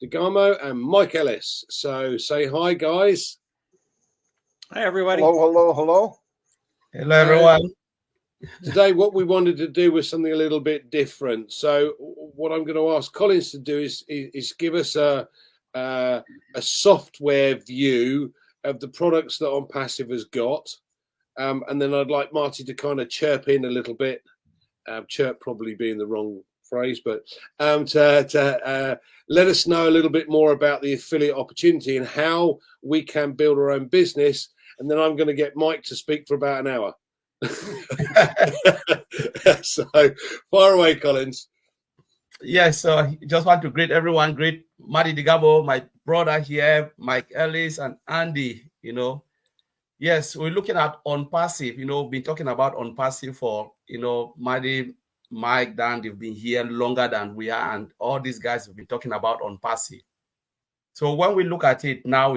DeGarmo and Mike Ellis. So say hi, guys. Hi, everybody. Hello. Hello, everyone. Today, what we wanted to do was something a little bit different. So what I'm going to ask Collins to do is give us a software view of the products that On Passive has got. And then I'd like Marty to kind of chirp in a little bit. Chirp probably being the wrong phrase, but to let us know a little bit more about the affiliate opportunity and how we can build our own business. And then I'm going to get Mike to speak for about an hour. So far away, Collins. Yes, so just want to greet everyone. Greet Marty DeGarmo, my brother here, Mike Ellis and Andy. Yes, we're looking at On Passive. Been talking about On Passive for Marty, Mike, Dan. They've been here longer than we are, and all these guys have been talking about On Passive. So when we look at it now,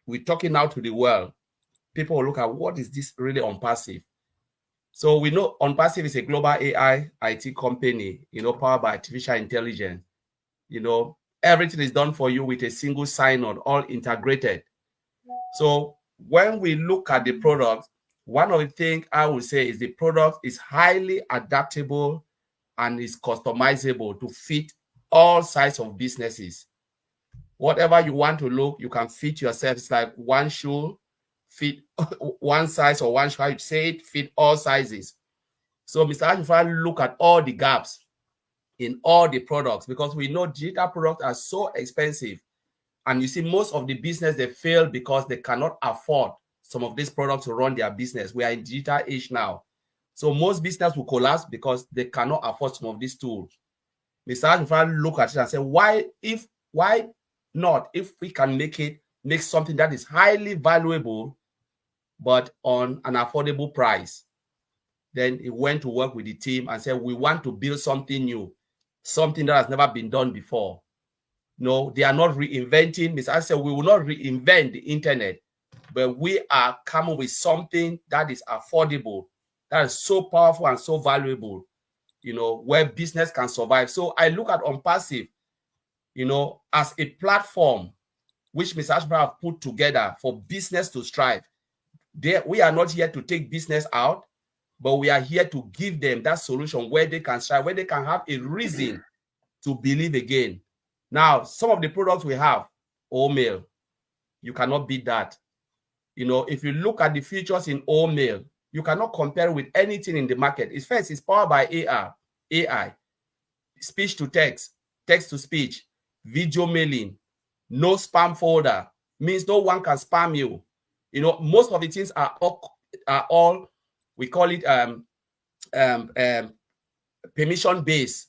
we're talking now to the world. People will look at what is this really On Passive. So we know On Passive is a global AI IT company, powered by artificial intelligence. Everything is done for you with a single sign-on, all integrated. So when we look at the product, one of the things I would say is the product is highly adaptable and is customizable to fit all sizes of businesses. Whatever you want to look, you can fit yourself. It's like one shoe fit one size, or one shoe, how you say it, fit all sizes. So Mr. Ashifra look at all the gaps in all the products, because we know digital products are so expensive. And you see, most of the business, they fail because they cannot afford some of these products to run their business. We are in digital age now. So most business will collapse because they cannot afford some of these tools. Mr. Ashifra look at it and say, why not, if we can make something that is highly valuable, but on an affordable price. Then he went to work with the team and said, we want to build something new, something that has never been done before. No, they are not reinventing. Mr. I said, we will not reinvent the internet, but we are coming with something that is affordable, that is so powerful and so valuable, where business can survive. So I look at On Passive, as a platform which Mr. Ashbrook have put together for business to strive. We are not here to take business out, but we are here to give them that solution where they can strive, where they can have a reason to believe again. Now, some of the products we have, mail, you cannot beat that. If you look at the features in mail, you cannot compare with anything in the market. It's powered by AI, speech to text, text to speech, video mailing, no spam folder, means no one can spam you. Most of the things are all we call it permission based.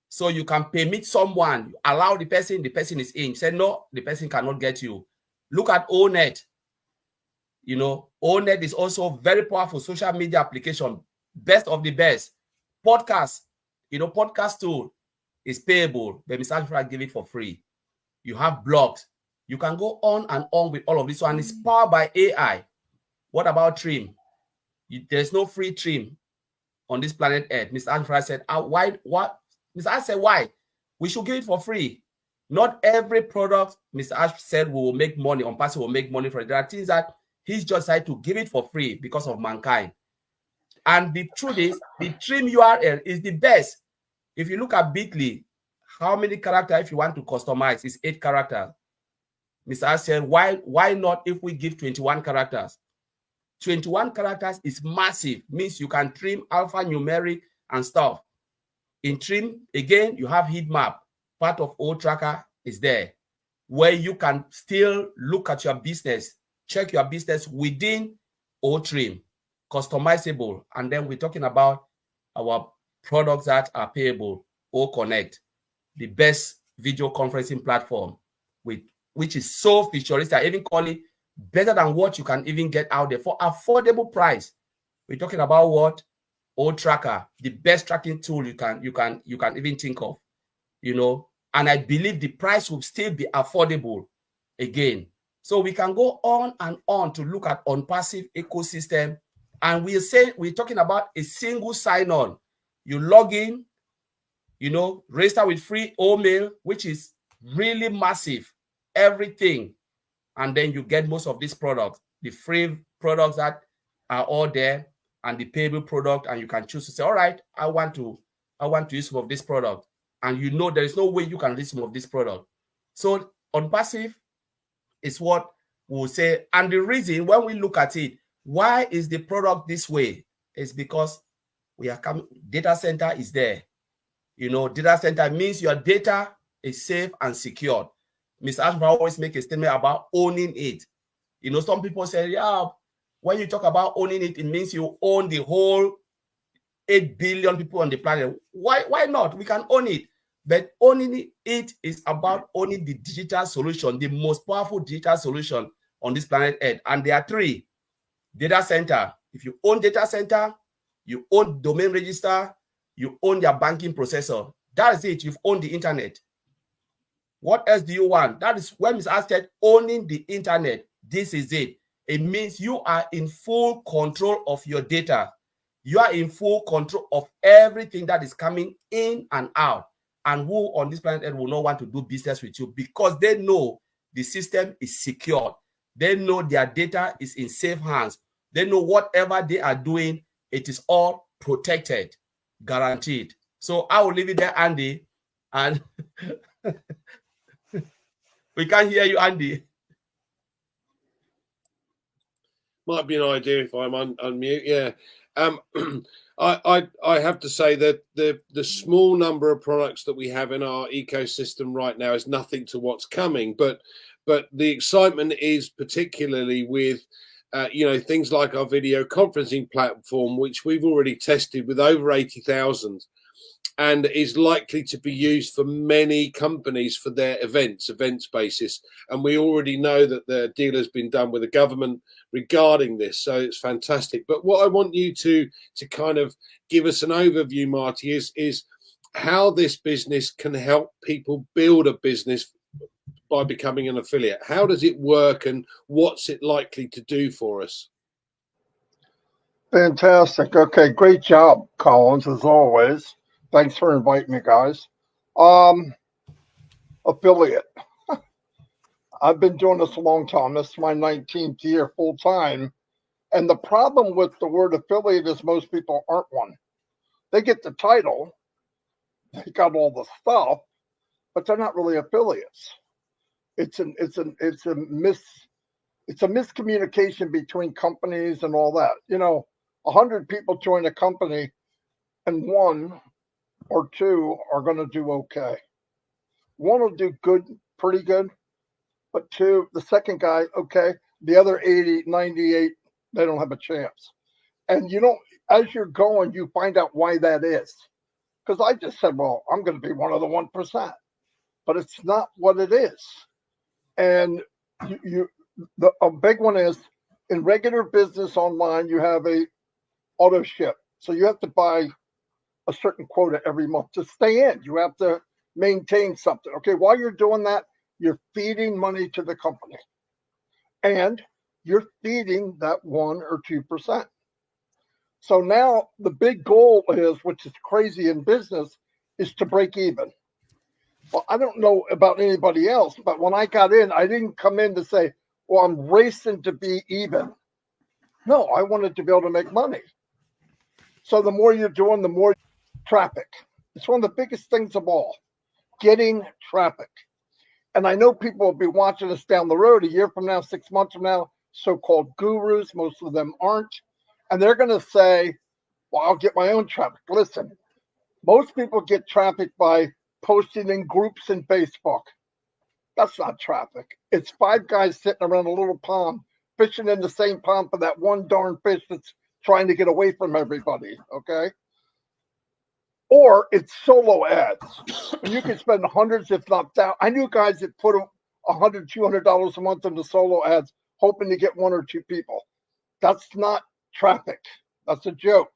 So you can permit someone, allow the person is in. Say no, the person cannot get you. Look at ONET. ONET is also very powerful social media application, best of the best. Podcast, podcast tool is payable, but Mr. Ashford give it for free. You have blogs. You can go on and on with all of this one. It's powered by AI. What about trim? There's no free trim on this planet Earth. Mr. Ashford said, why? What? Mr. Ash said, why? We should give it for free. Not every product, Mr. Ash said, we will make money. On Passive will make money for it. There are things that he's just decided to give it for free because of mankind. And the truth is, the trim URL is the best. If you look at Bitly, how many characters, if you want to customize, it's 8 characters. Mr. Ash said, why not if we give 21 characters? 21 characters is massive, means you can trim alphanumeric and stuff. In trim, again, you have heat map. Part of O Tracker is there, where you can still look at your business, check your business within O Trim, customizable. And then we're talking about our products that are payable, O Connect, the best video conferencing platform, which is so futuristic. I even call it better than what you can even get out there for affordable price. We're talking about what? O Tracker, the best tracking tool you can even think of, and I believe the price will still be affordable again. So we can go on and on to look at On Passive ecosystem, and we're talking about a single sign-on. You log in, register with free mail, which is really massive, everything. And then you get most of these products, the free products that are all there, and the payable product, and you can choose to say, all right, I want to use some of this product. And you know there is no way you can use some of this product. So on passive is what we'll say. And the reason when we look at it, why is the product this way? Is because we are coming, data center is there. You know, data center means your data is safe and secured. Mr. Ashford always make a statement about owning it. You know, some people say, yeah, when you talk about owning it, it means you own the whole 8 billion people on the planet. Why not? We can own it. But owning it is about owning the digital solution, the most powerful digital solution on this planet Earth. And there are 3. Data center. If you own data center, you own domain register, you own your banking processor. That is it. You've owned the internet. What else do you want? That is when Mr. Ash said owning the internet. This is it. It means you are in full control of your data. You are in full control of everything that is coming in and out. And who on this planet Earth will not want to do business with you because they know the system is secure. They know their data is in safe hands. They know whatever they are doing, it is all protected, guaranteed. So I will leave it there, Andy. And we can't hear you, Andy. Might be an idea if I'm unmute. Yeah. I have to say that the small number of products that we have in our ecosystem right now is nothing to what's coming. But the excitement is particularly with things like our video conferencing platform, which we've already tested with over 80,000 and is likely to be used for many companies for their events basis. And we already know that the deal has been done with the government regarding this. So it's fantastic. But what I want you to kind of give us an overview, Marty, is how this business can help people build a business by becoming an affiliate. How does it work and what's it likely to do for us? Fantastic. Okay, great job, Collins, as always. Thanks for inviting me, guys. Affiliate. I've been doing this a long time. This is my 19th year full time. And the problem with the word affiliate is most people aren't one. They get the title, they got all the stuff, but they're not really affiliates. It's a miscommunication between companies and all that. 100 people join a company and 1 or 2 are going to do okay. 1 will do good, pretty good, but 2, the second guy, okay, the other 80, 98, they don't have a chance. And as you're going, you find out why that is. Because I just said, well, I'm going to be one of the 1%, but it's not what it is. And a big one is in regular business online, you have a auto ship. So you have to buy a certain quota every month to stay in. You have to maintain something. Okay, while you're doing that, you're feeding money to the company. And you're feeding that 1 or 2%. So now the big goal is, which is crazy in business, is to break even. Well, I don't know about anybody else, but when I got in, I didn't come in to say, well, I'm racing to be even. No, I wanted to be able to make money. So the more you're doing, the more traffic. It's one of the biggest things of all, getting traffic. And I know people will be watching us down the road a year from now, 6 months from now, so-called gurus, most of them aren't. And they're going to say, well, I'll get my own traffic. Listen, most people get traffic by posting in groups in Facebook. That's not traffic. It's 5 guys sitting around a little pond, fishing in the same pond for that one darn fish that's trying to get away from everybody, okay? Or it's solo ads. And you can spend hundreds, if not thousands. I knew guys that put $100, $200 a month into solo ads, hoping to get 1 or 2 people. That's not traffic. That's a joke.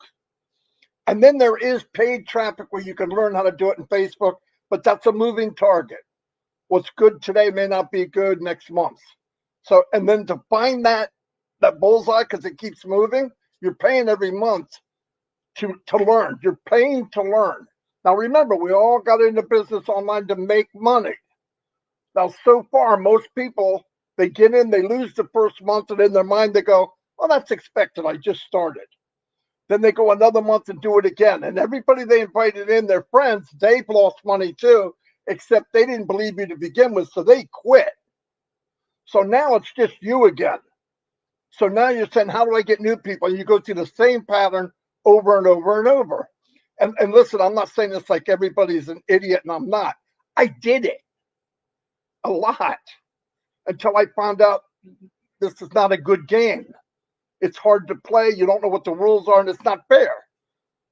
And then there is paid traffic where you can learn how to do it in Facebook, but that's a moving target. What's good today may not be good next month. So, and then to find that bullseye, because it keeps moving, you're paying every month to learn. You're paying to learn. Now remember, we all got into business online to make money. Now, so far, most people, they get in, they lose the first month, and in their mind, they go, well, that's expected. I just started. Then they go another month and do it again. And everybody they invited in, their friends, they've lost money too, except they didn't believe you to begin with, so they quit. So now it's just you again. So now you're saying, how do I get new people? And you go through the same pattern over and over and over. And listen, I'm not saying this like everybody's an idiot, and I'm not. I did it a lot until I found out this is not a good game. It's hard to play. You don't know what the rules are, and it's not fair.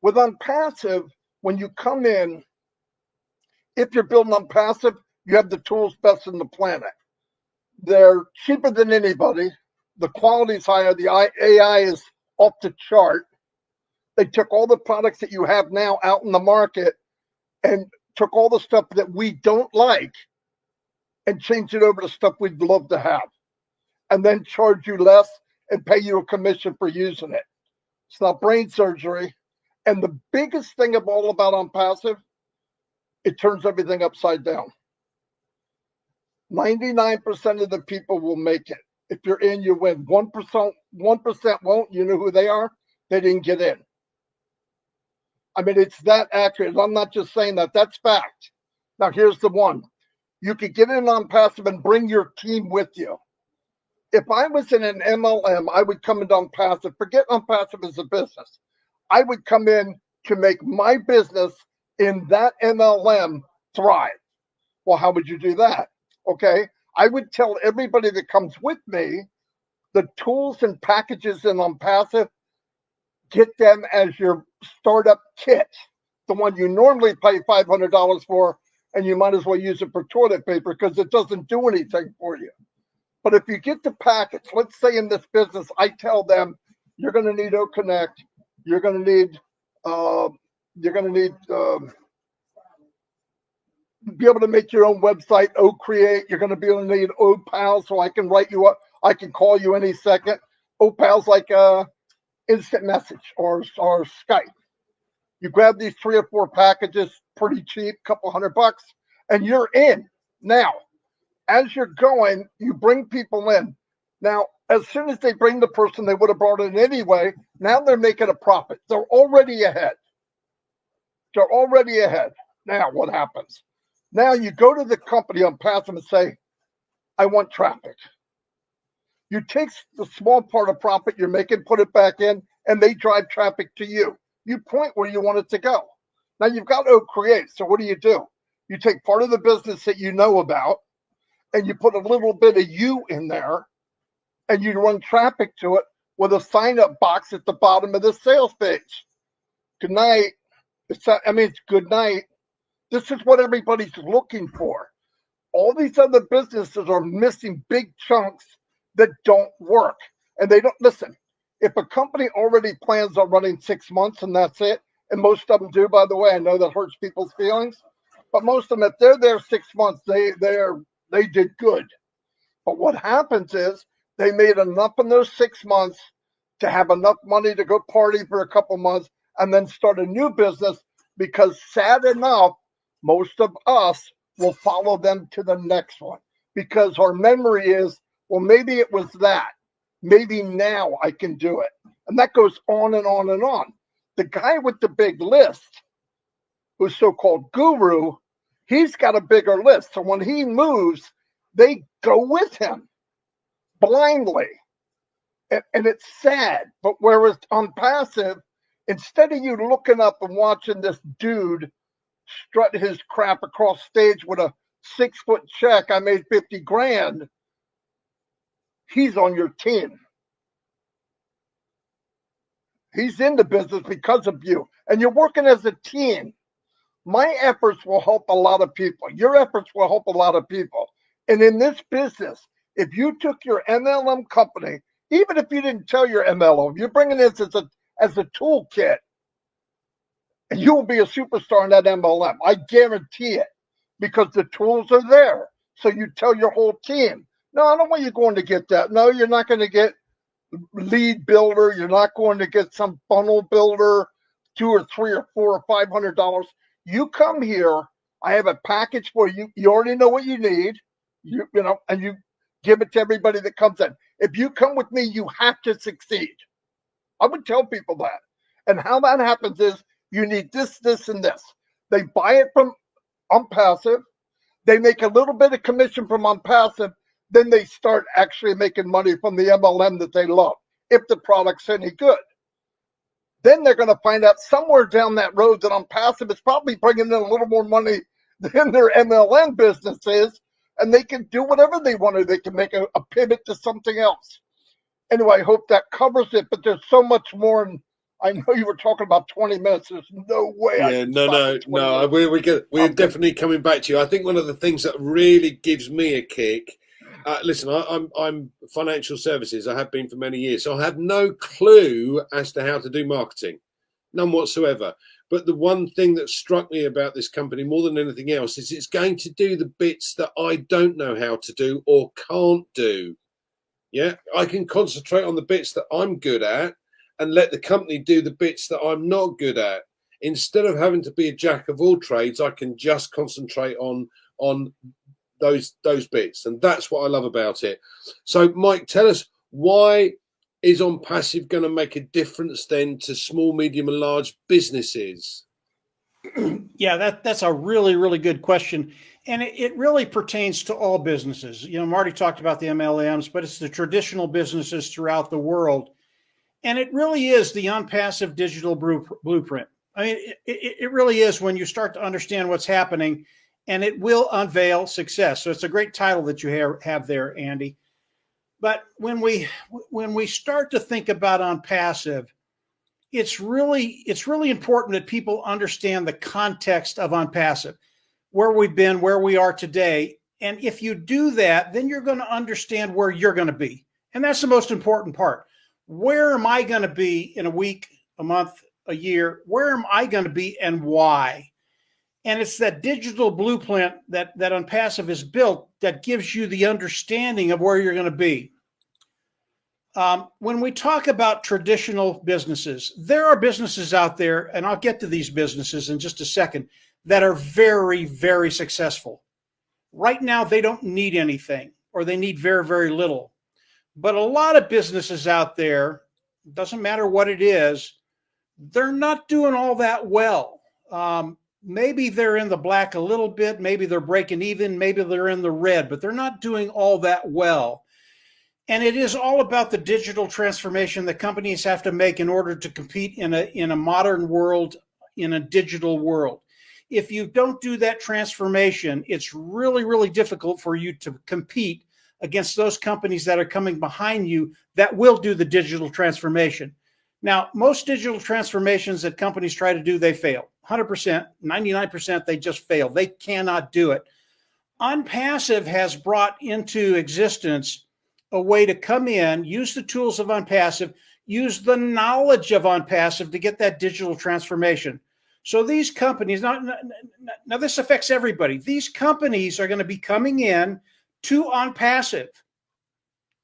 With unpassive, when you come in, if you're building unpassive, you have the tools best in the planet. They're cheaper than anybody. The quality's higher. The AI is off the chart. They took all the products that you have now out in the market and took all the stuff that we don't like and changed it over to stuff we'd love to have, and then charge you less and pay you a commission for using it. It's not brain surgery. And the biggest thing of all about unpassive, it turns everything upside down. 99% of the people will make it. If you're in, you win. 1% won't. You know who they are? They didn't get in. I mean, it's that accurate. I'm not just saying that. That's fact. Now, here's the one. You could get in on passive and bring your team with you. If I was in an MLM, I would come in on passive. Forget on passive as a business. I would come in to make my business in that MLM thrive. Well, how would you do that? Okay. I would tell everybody that comes with me the tools and packages in on passive, get them as your startup kit, the one you normally pay $500 for, and you might as well use it for toilet paper because it doesn't do anything for you. But if you get the package, let's say in this business, I tell them you're going to need OConnect, you're going to need be able to make your own website, OCreate. You're going to be able to need OPal, so I can write you up. I can call you any second. OPal's like instant message or Skype. You grab these 3 or 4 packages, pretty cheap, couple $100, and you're in. Now, as you're going, you bring people in. Now, as soon as they bring the person they would have brought in anyway, now they're making a profit. They're already ahead. Now, what happens? Now you go to the company on passive and say, I want traffic. You take the small part of profit you're making, put it back in, and they drive traffic to you. You point where you want it to go. Now you've got OCreate. So what do? You take part of the business that you know about, and you put a little bit of you in there, and you run traffic to it with a sign-up box at the bottom of the sales page. Good night. It's good night. This is what everybody's looking for. All these other businesses are missing big chunks that don't work. And they don't listen. If a company already plans on running 6 months and that's it, and most of them do, by the way, I know that hurts people's feelings, but most of them, if they're there 6 months, they did good. But what happens is they made enough in those 6 months to have enough money to go party for a couple months and then start a new business, because sad enough, most of us will follow them to the next one because our memory is, well, maybe it was that. Maybe now I can do it. And that goes on and on and on. The guy with the big list, who's so-called guru, he's got a bigger list. So when he moves, they go with him blindly. And it's sad. But whereas on passive, instead of you looking up and watching this dude strut his crap across stage with a 6-foot check, I made 50 grand, he's on your team. He's in the business because of you, and you're working as a team. My efforts will help a lot of people. Your efforts will help a lot of people. And in this business, if you took your MLM company, even if you didn't tell your MLM, you're bringing this as a toolkit, and you will be a superstar in that MLM. I guarantee it, because the tools are there. So you tell your whole team, no, I don't want you going to get that. No, you're not going to get lead builder. You're not going to get some funnel builder, $2 or $3 or $4 or $500. You come here. I have a package for you. You already know what you need. and you give it to everybody that comes in. If you come with me, you have to succeed. I would tell people that. And how that happens is you need this, this, and this. They buy it from OnPassive. They make a little bit of commission from OnPassive. Then they start actually making money from the MLM that they love, if the product's any good. Then they're going to find out somewhere down that road that OnPassive is probably bringing in a little more money than their MLM business is, and they can do whatever they want to. They can make a pivot to something else. Anyway, I hope that covers it, but there's so much more. And I know you were talking about 20 minutes. There's no way. Yeah, no. We're definitely coming back to you. I think one of the things that really gives me a kick. Listen, I'm financial services. I have been for many years, so I have no clue as to how to do marketing, none whatsoever. But the one thing that struck me about this company more than anything else is it's going to do the bits that I don't know how to do or can't do. Yeah, I can concentrate on the bits that I'm good at and let the company do the bits that I'm not good at. Instead of having to be a jack of all trades, I can just concentrate on those bits, and that's what I love about it. So, Mike, tell us, why is OnPassive going to make a difference then to small, medium, and large businesses? Yeah, that's a really, really good question. And it really pertains to all businesses. You know, Marty talked about the MLMs, but it's the traditional businesses throughout the world. And it really is the OnPassive digital blueprint. I mean, it really is when you start to understand what's happening, and it will unveil success. So it's a great title that you have there, Andy. But when we start to think about OnPassive, it's really important that people understand the context of OnPassive, where we've been, where we are today. And if you do that, then you're going to understand where you're going to be. And that's the most important part. Where am I going to be in a week, a month, a year? Where am I going to be and why? And it's that digital blueprint that OnPassive is built that gives you the understanding of where you're going to be. When we talk about traditional businesses, there are businesses out there, and I'll get to these businesses in just a second, that are very, very successful. Right now, they don't need anything, or they need very, very little. But a lot of businesses out there, doesn't matter what it is, they're not doing all that well. Maybe they're in the black a little bit, maybe they're breaking even, maybe they're in the red, but they're not doing all that well. And it is all about the digital transformation that companies have to make in order to compete in a modern world, in a digital world. If you don't do that transformation, it's really, really difficult for you to compete against those companies that are coming behind you that will do the digital transformation. Now, most digital transformations that companies try to do, they fail. 100%, 99%, they just fail. They cannot do it. OnPassive has brought into existence a way to come in, use the tools of OnPassive, use the knowledge of OnPassive to get that digital transformation. So these companies, now this affects everybody. These companies are going to be coming in to OnPassive,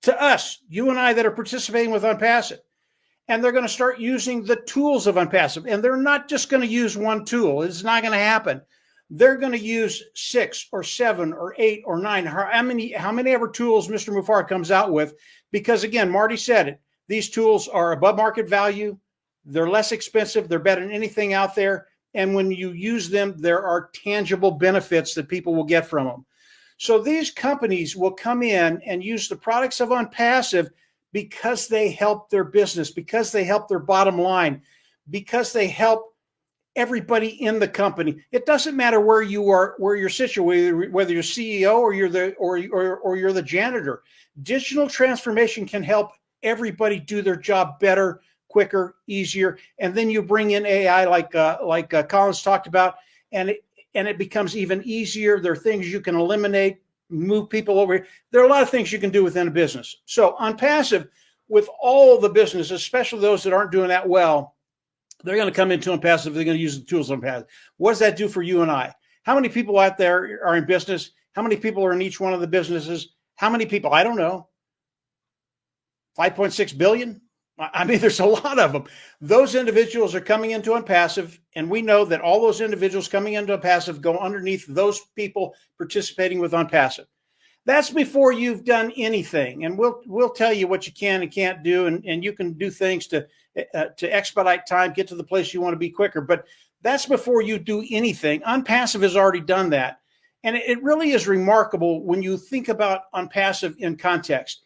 to us, you and I that are participating with OnPassive. And they're going to start using the tools of OnPassive. And they're not just going to use one tool. It's not going to happen. They're going to use 6 or 7 or 8 or 9, how many ever tools Mr. Mufareh comes out with. Because again, Marty said it, these tools are above market value. They're less expensive. They're better than anything out there. And when you use them, there are tangible benefits that people will get from them. So these companies will come in and use the products of OnPassive because they help their business, because they help their bottom line, because they help everybody in the company. It doesn't matter where you are, where you're situated, whether you're CEO or you're the janitor. Digital transformation can help everybody do their job better, quicker, easier. And then you bring in AI like Collins talked about, and it becomes even easier. There are things you can eliminate, move people over. There are a lot of things you can do within a business. So OnPassive, with all the businesses, especially those that aren't doing that well, they're going to come into OnPassive. They're going to use the tools of OnPassive. What does that do for you and I? How many people out there are in business? How many people are in each one of the businesses? How many people? I don't know. 5.6 billion? I mean, there's a lot of them. Those individuals are coming into OnPassive, and we know that all those individuals coming into OnPassive go underneath those people participating with OnPassive. That's before you've done anything. And we'll tell you what you can and can't do, and you can do things to expedite time, get to the place you want to be quicker. But that's before you do anything. OnPassive has already done that. And it really is remarkable when you think about OnPassive in context.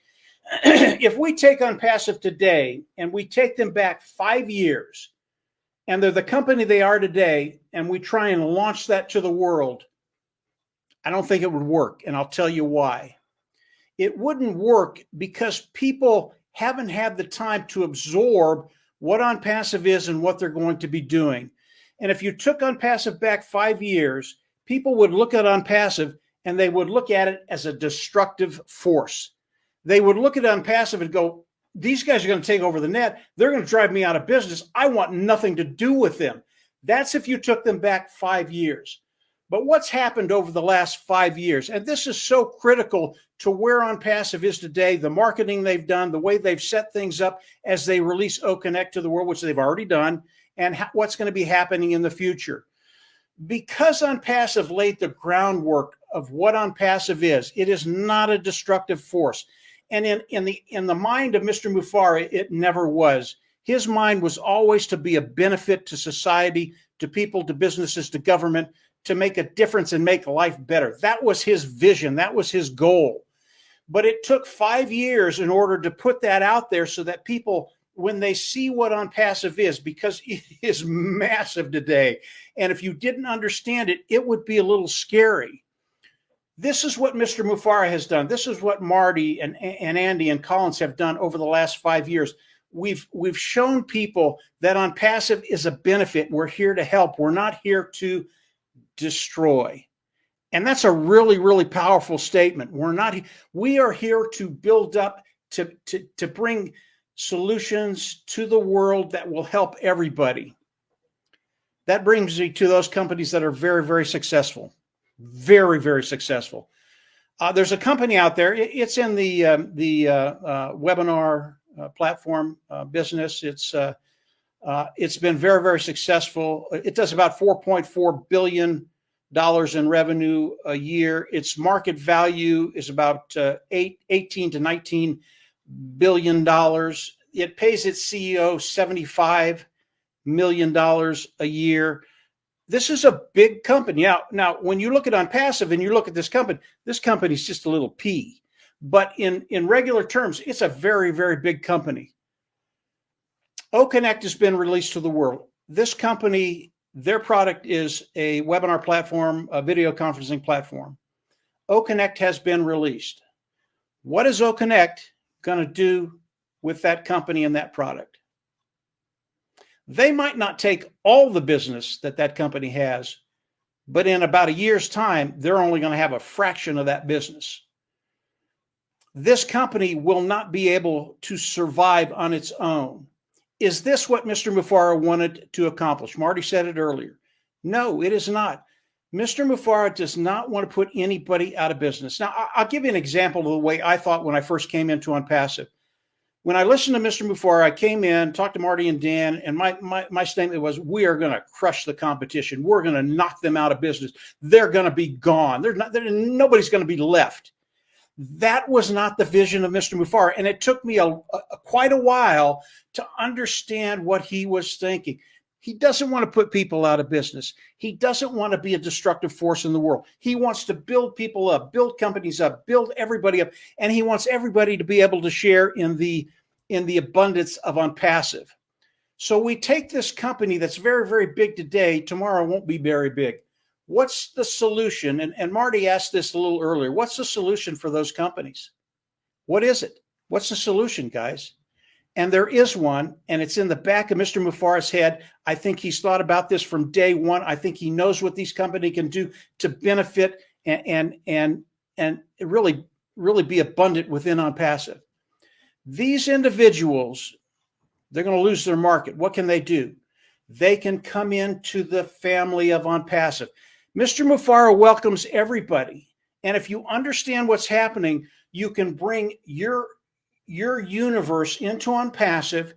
If we take OnPassive today and we take them back 5 years, and they're the company they are today, and we try and launch that to the world, I don't think it would work. And I'll tell you why. It wouldn't work because people haven't had the time to absorb what OnPassive is and what they're going to be doing. And if you took OnPassive back 5 years, people would look at OnPassive and they would look at it as a destructive force. They would look at OnPassive and go, these guys are going to take over the net. They're going to drive me out of business. I want nothing to do with them. That's if you took them back 5 years. But what's happened over the last 5 years, and this is so critical to where OnPassive is today, the marketing they've done, the way they've set things up as they release OConnect to the world, which they've already done, and what's going to be happening in the future. Because OnPassive laid the groundwork of what OnPassive is, it is not a destructive force. And in the mind of Mr. Mufareh, it never was. His mind was always to be a benefit to society, to people, to businesses, to government, to make a difference and make life better. That was his vision. That was his goal. But it took 5 years in order to put that out there so that people, when they see what OnPassive is, because it is massive today, and if you didn't understand it, it would be a little scary. This is what Mr. Mufareh has done. This is what Marty and Andy and Collins have done over the last 5 years. We've shown people that OnPassive is a benefit. We're here to help. We're not here to destroy. And that's a really, really powerful statement. We are here to build up, to bring solutions to the world that will help everybody. That brings me to those companies that are very, very successful. Very, very successful. There's a company out there. It's in the webinar platform business. It's been very, very successful. It does about $4.4 billion in revenue a year. Its market value is about $18 to $19 billion. It pays its CEO $75 million a year. This is a big company. Now, when you look at OnPassive and you look at this company is just a little P. But in regular terms, it's a very, very big company. OConnect has been released to the world. This company, their product is a webinar platform, a video conferencing platform. OConnect has been released. What is OConnect going to do with that company and that product? They might not take all the business that company has, but in about a year's time, they're only going to have a fraction of that business. This company will not be able to survive on its own. Is this what Mr. Mufareh wanted to accomplish? Marty said it earlier. No, it is not. Mr. Mufareh does not want to put anybody out of business. Now, I'll give you an example of the way I thought when I first came into OnPassive. When I listened to Mr. Mufareh, I came in, talked to Marty and Dan, and my statement was, we are going to crush the competition. We're going to knock them out of business. They're going to be gone. Nobody's going to be left. That was not the vision of Mr. Mufareh, and it took me quite a while to understand what he was thinking. He doesn't want to put people out of business. He doesn't want to be a destructive force in the world. He wants to build people up, build companies up, build everybody up, and he wants everybody to be able to share in the abundance of OnPassive. So we take this company that's very, very big today, tomorrow won't be very big. What's the solution? And Marty asked this a little earlier. What's the solution for those companies? What is it? What's the solution, guys? And there is one, and it's in the back of Mr. Mufareh's head. I think he's thought about this from day one. I think he knows what these companies can do to benefit and really, really be abundant within OnPassive. These individuals, they're going to lose their market. What can they do? They can come into the family of OnPassive. Mr. Mufareh welcomes everybody. And if you understand what's happening, you can bring your universe into OnPassive.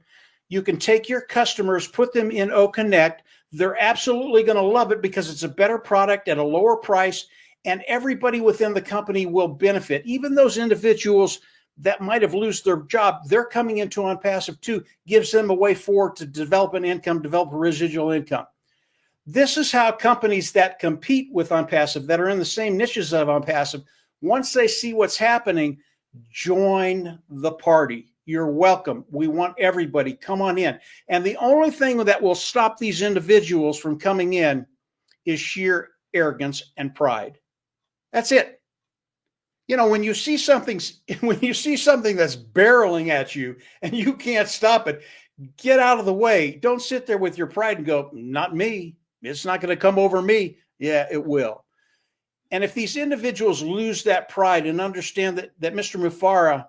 You can take your customers, put them in OConnect. They're absolutely going to love it because it's a better product at a lower price, and everybody within the company will benefit. Even those individuals that might have lost their job, they're coming into OnPassive too, gives them a way forward to develop an income, develop a residual income. This is how companies that compete with OnPassive, that are in the same niches of OnPassive, once they see what's happening, join the party. You're welcome. We want everybody. Come on in. And the only thing that will stop these individuals from coming in is sheer arrogance and pride. That's it. You know, when you see something that's barreling at you and you can't stop it, get out of the way. Don't sit there with your pride and go, not me. It's not going to come over me. Yeah, it will. And if these individuals lose that pride and understand that Mr. Mufareh,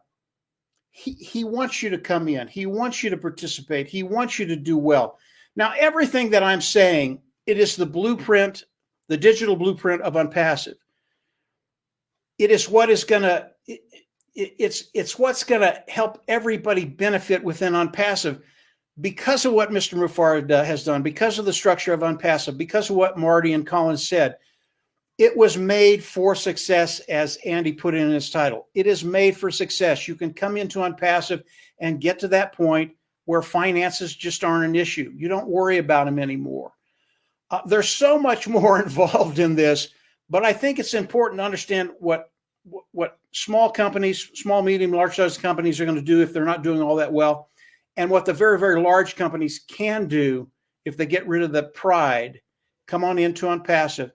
he wants you to come in. He wants you to participate. He wants you to do well. Now, everything that I'm saying, it is the blueprint, the digital blueprint of OnPassive. It is what is going to, it's what's going to help everybody benefit within OnPassive because of what Mr. Mufareh has done, because of the structure of OnPassive, because of what Marty and Colin said. It was made for success, as Andy put in his title. It is made for success. You can come into OnPassive and get to that point where finances just aren't an issue. You don't worry about them anymore. There's so much more involved in this, but I think it's important to understand what small companies, small, medium, large-size companies are going to do if they're not doing all that well, and what the very, very large companies can do if they get rid of the pride. Come on into OnPassive.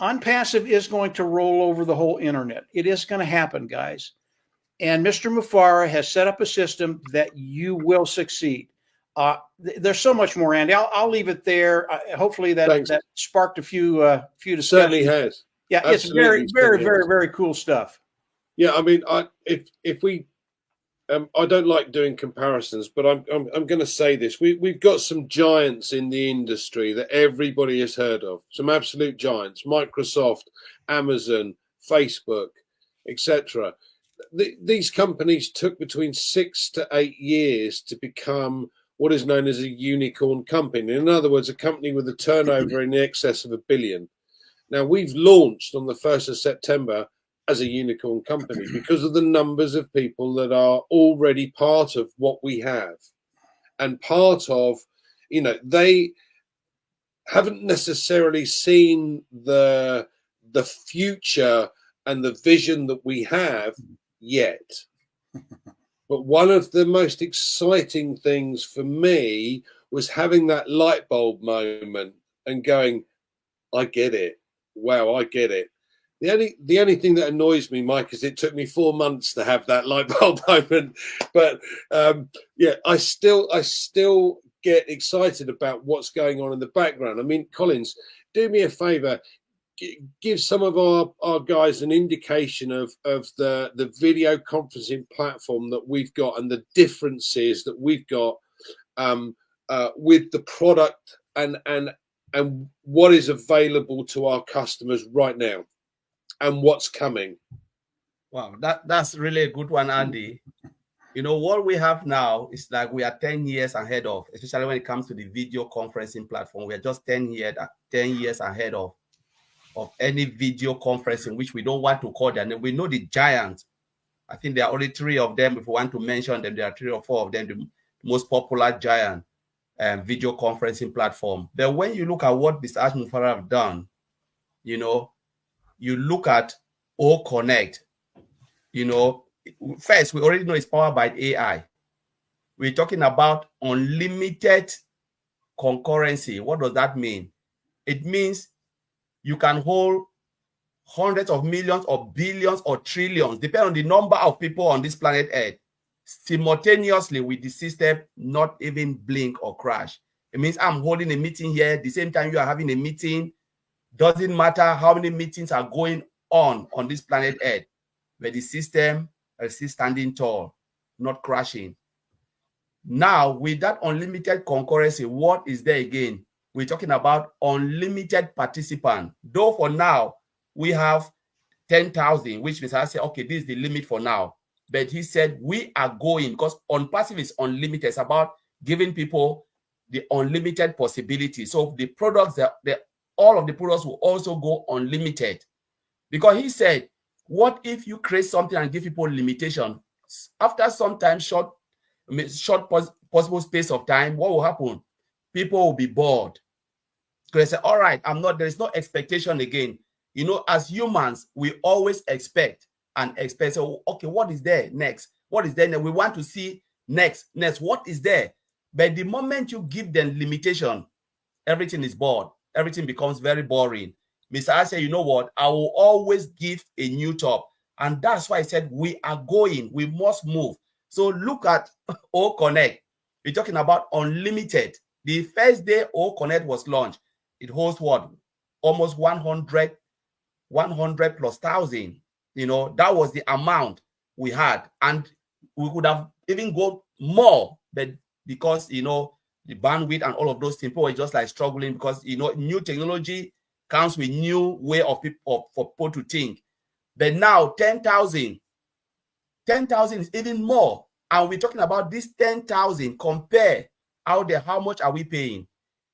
OnPassive is going to roll over the whole internet. It is going to happen, guys. And Mr. Mufareh has set up a system that you will succeed. There's so much more, Andy. I'll leave it there. Hopefully that sparked a few discussions. Certainly has. Yeah, absolutely. It's very, very, very, very cool stuff. Yeah, I mean, if we, I don't like doing comparisons, but I'm going to say this: we've got some giants in the industry that everybody has heard of. Some absolute giants: Microsoft, Amazon, Facebook, etc. These companies took between 6 to 8 years to become what is known as a unicorn company. In other words, a company with a turnover in excess of $1 billion. Now, we've launched on the 1st of September as a unicorn company because of the numbers of people that are already part of what we have, and part of, you know, they haven't necessarily seen the future and the vision that we have yet. But one of the most exciting things for me was having that light bulb moment and going, I get it. Wow, I get it. The only thing that annoys me, Mike, is it took me 4 months to have that light bulb moment. But yeah, I still get excited about what's going on in the background. I mean, Collins, do me a favor. Give some of our guys an indication of the video conferencing platform that we've got and the differences that we've got with the product and what is available to our customers right now and what's coming. Wow, that's really a good one, Andy. You know, what we have now is like we are 10 years ahead of, especially when it comes to the video conferencing platform. We are just 10 years ahead of any video conferencing, which we don't want to call them. We know the giants. I think there are only 3 of them. If we want to mention them, there are 3 or 4 of them, the most popular giant video conferencing platform. But when you look at what Mr. Mufareh have done, you know, you look at O Connect, you know, first, we already know it's powered by AI. We're talking about unlimited concurrency. What does that mean? It means you can hold hundreds of millions or billions or trillions, depending on the number of people on this planet Earth, simultaneously with the system not even blink or crash. It means I'm holding a meeting here at the same time you are having a meeting. Doesn't matter how many meetings are going on this planet Earth, but the system is still standing tall, not crashing. Now, with that unlimited concurrency, what is there again? We're talking about unlimited participant. Though for now, we have 10,000, which means I say, okay, this is the limit for now. But he said, we are going, because OnPassive is unlimited. It's about giving people the unlimited possibility. So the products, all of the products will also go unlimited, Because he said, what if you create something and give people limitation? After some time, short possible space of time, what will happen? People will be bored. Because they say, all right, there is no expectation again. You know, as humans, we always expect and expect. So, okay, what is there next? What is there next? We want to see next. What is there? But the moment you give them limitation, everything is bored. Everything becomes very boring. Mr. I said, you know what? I will always give a new top. And that's why I said we are going. We must move. So look at O Connect. We're talking about unlimited. The first day O Connect was launched, it holds what? Almost 100 plus thousand. You know, that was the amount we had. And we could have even gone more, but because, you know, the bandwidth and all of those things, people were just like struggling because, you know, new technology comes with new way of people for people to think. But now 10,000 is even more. And we're talking about this 10,000 compare out there. How much are we paying?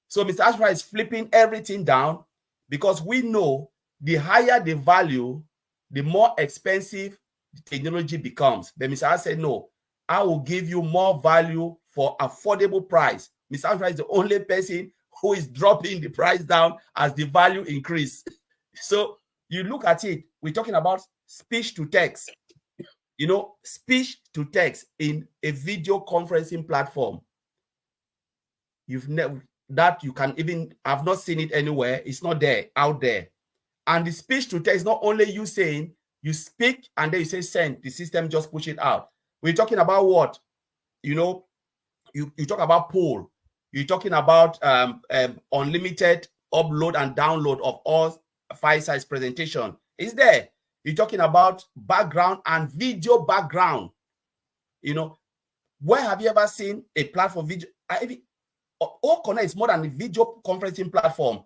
So Mr. Ashra is flipping everything down because we know the higher the value, the more expensive the technology becomes. But Mr. Ashra said, no, I will give you more value for affordable price. Mr. Ashra is the only person who is dropping the price down as the value increase. So you look at it, we're talking about speech to text. You know, speech to text in a video conferencing platform. You've never, that you can even, I've not seen it anywhere. It's not there, out there. And the speech to text, not only you saying, you speak and then you say send, the system just push it out. We're talking about what? You know, you talk about poll. You're talking about unlimited upload and download of all file size presentation. Is there? You're talking about background and video background. You know, where have you ever seen a platform video? Connect is more than a video conferencing platform.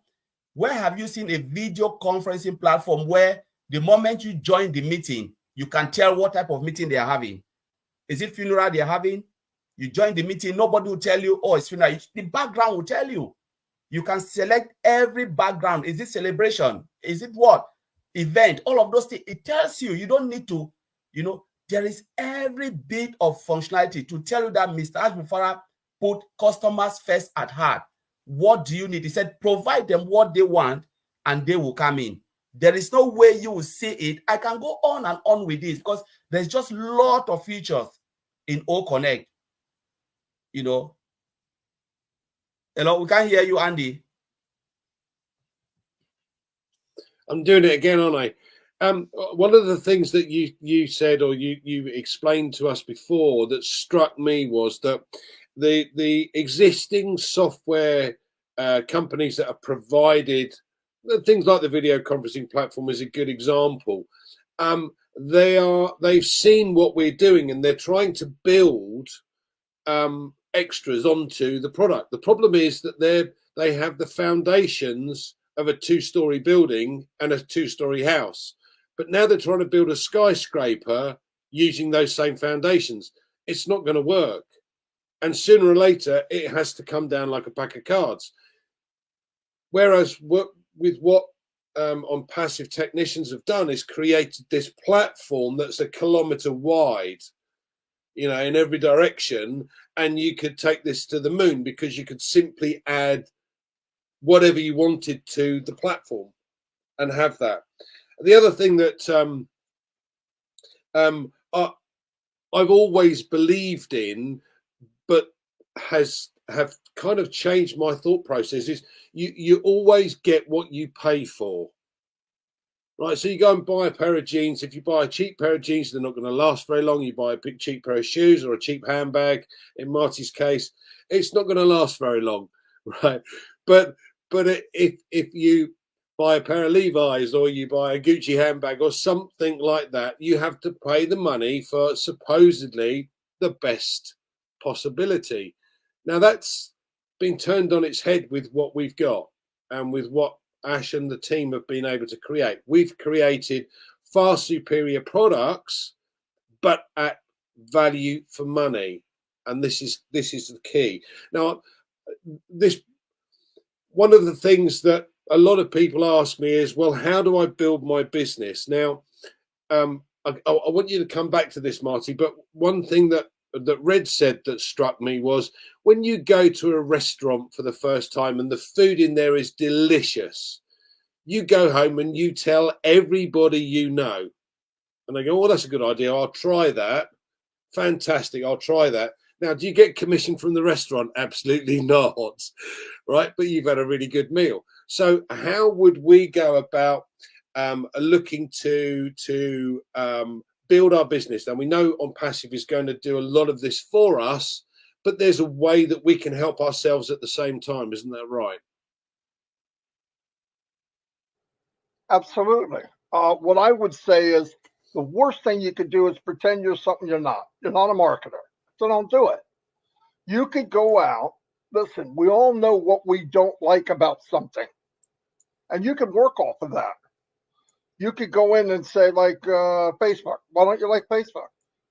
Where have you seen a video conferencing platform where the moment you join the meeting, you can tell what type of meeting they are having? Is it funeral they are having? You join the meeting, nobody will tell you, oh, it's funeral. The background will tell you. You can select every background. Is it celebration? Is it what? Event? All of those things. It tells you. You don't need to, you know, there is every bit of functionality to tell you that Mr. Ashbufara put customers first at heart. What do you need? He said, provide them what they want and they will come in. There is no way you will see it. I can go on and on with this because there's just a lot of features in O Connect. You know. Hello, we can't hear you, Andy. I'm doing it again, aren't I? One of the things that you said or you explained to us before that struck me was that the existing software companies that have provided things like the video conferencing platform is a good example. They've seen what we're doing and they're trying to build extras onto the product. The problem is that they have the foundations of a 2-story building and a 2-story house, but now they're trying to build a skyscraper using those same foundations. It's not going to work, and sooner or later it has to come down like a pack of cards. Whereas what on Passive Technicians have done is created this platform that's a kilometer wide, you know, in every direction, and you could take this to the moon because you could simply add whatever you wanted to the platform and have that. The other thing that I've always believed in, but have kind of changed my thought process, is you always get what you pay for. Right, so you go and buy a pair of jeans. If you buy a cheap pair of jeans, they're not going to last very long. You buy a big cheap pair of shoes or a cheap handbag, in Marty's case, it's not going to last very long, right? But if you buy a pair of Levi's or you buy a Gucci handbag or something like that, you have to pay the money for supposedly the best possibility. Now that's been turned on its head with what we've got and with what Ash and the team have been able to create. We've created far superior products, but at value for money, and this is the key. Now, one of the things that a lot of people ask me is, well, how do I build my business? Now, I want you to come back to this, Marty, but one thing that Red said that struck me was when you go to a restaurant for the first time and the food in there is delicious, you go home and you tell everybody you know. And they go, oh, that's a good idea. I'll try that. Fantastic. I'll try that. Now, do you get commission from the restaurant? Absolutely not. Right. But you've had a really good meal. So how would we go about looking to build our business? Now, we know On Passive is going to do a lot of this for us, but there's a way that we can help ourselves at the same time. Isn't that right? Absolutely. What I would say is the worst thing you could do is pretend you're something you're not. You're not a marketer. So don't do it. You could go out. Listen, we all know what we don't like about something. And you can work off of that. You could go in and say, like, Facebook. Why don't you like Facebook?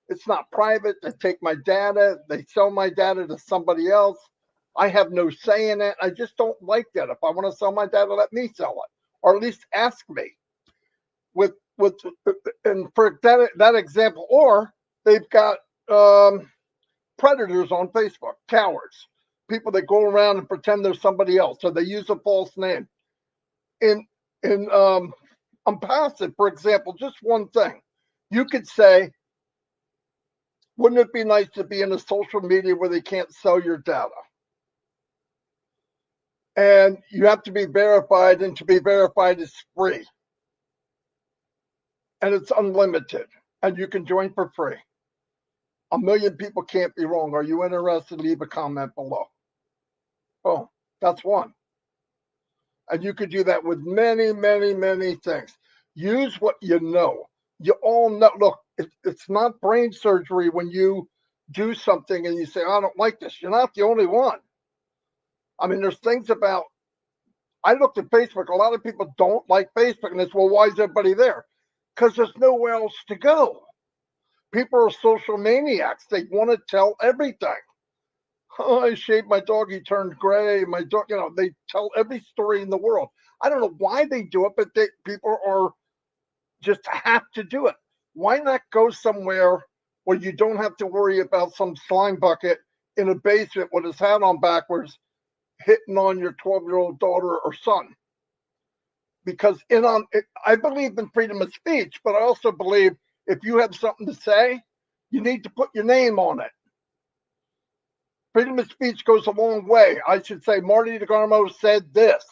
It's not private. They take my data. They sell my data to somebody else. I have no say in it. I just don't like that. If I want to sell my data, let me sell it. Or at least ask me. And for that example, or they've got predators on Facebook, cowards, people that go around and pretend they're somebody else, or they use a false name. In On Passive, for example, just one thing, you could say, wouldn't it be nice to be in a social media where they can't sell your data? And you have to be verified, and to be verified is free. And it's unlimited, and you can join for free. 1 million people can't be wrong. Are you interested? Leave a comment below. Oh, that's one. And you could do that with many, many, many things. Use what you know. You all know. Look, it's not brain surgery when you do something and you say, I don't like this. You're not the only one. I mean, there's things about, I looked at Facebook. A lot of people don't like Facebook. And it's, well, why is everybody there? Because there's nowhere else to go. People are social maniacs. They want to tell everything. Oh, I shaved my dog. He turned gray. My dog, they tell every story in the world. I don't know why they do it, but people are just have to do it. Why not go somewhere where you don't have to worry about some slime bucket in a basement with his hat on backwards hitting on your 12-year-old daughter or son? Because I believe in freedom of speech, but I also believe if you have something to say, you need to put your name on it. Freedom of speech goes a long way. I should say Marty DeGarmo said this,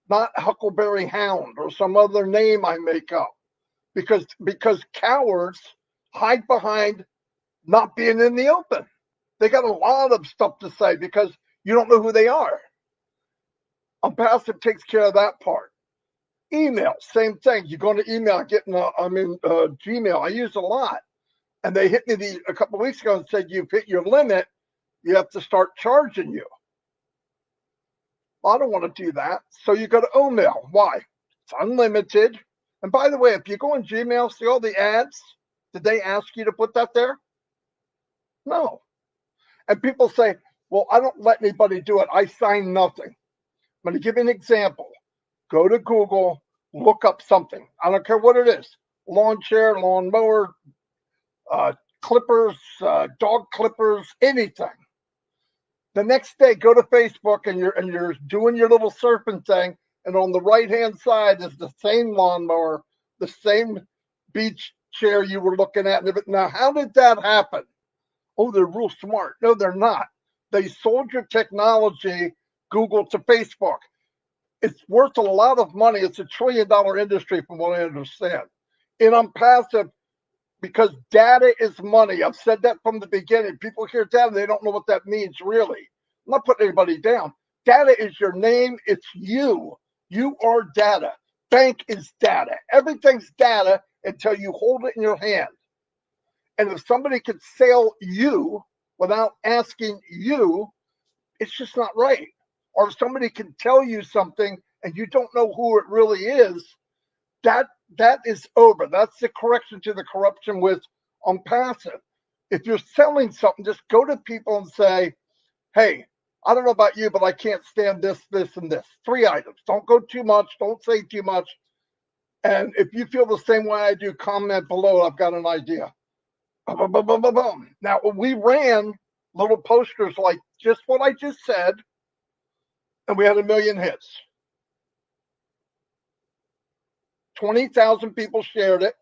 not Huckleberry Hound or some other name I make up. Because cowards hide behind not being in the open. They got a lot of stuff to say because you don't know who they are. On Passive takes care of that part. Email, same thing. You go into email, Gmail. I use a lot. And they hit me a couple of weeks ago and said, you've hit your limit. You have to start charging you. Well, I don't want to do that. So you go to Omail. Why? It's unlimited. And by the way, if you go in Gmail, see all the ads? Did they ask you to put that there? No. And people say, well, I don't let anybody do it. I sign nothing. I'm going to give you an example. Go to Google, look up something. I don't care what it is. Lawn chair, lawn mower, clippers, dog clippers, anything. The next day, go to Facebook and you're doing your little surfing thing, and on the right-hand side is the same lawnmower, the same beach chair you were looking at. Now, how did that happen? Oh, they're real smart. No, they're not. They sold your technology, Google, to Facebook. It's worth a lot of money. It's $1 trillion industry from what I understand. And I'm passive because data is money. I've said that from the beginning. People hear data, they don't know what that means really. I'm not putting anybody down. Data is your name. It's you. You are data. Bank is data. Everything's data until you hold it in your hand. And if somebody could sell you without asking you, it's just not right. Or if somebody can tell you something and you don't know who it really is, that is over. That's the correction to the corruption with On Passive. If you're selling something, just go to people and say, hey, I don't know about you, but I can't stand this, this, and this. 3 items. Don't go too much. Don't say too much. And if you feel the same way I do, comment below. I've got an idea. Boom, boom, boom, boom, boom. Now, we ran little posters like just what I just said, and we had 1 million hits. 20,000 people shared it,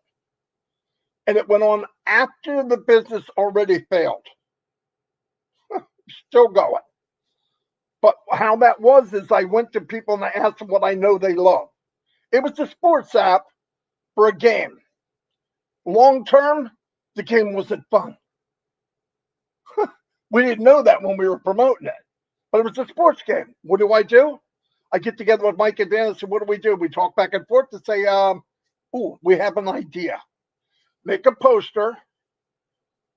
and it went on after the business already failed. Still going. But how that was is I went to people and I asked them what I know they love. It was a sports app for a game. Long term, the game wasn't fun. We didn't know that when we were promoting it, but it was a sports game. What do? I get together with Mike and Dan and say, what do? We talk back and forth to say, we have an idea. Make a poster.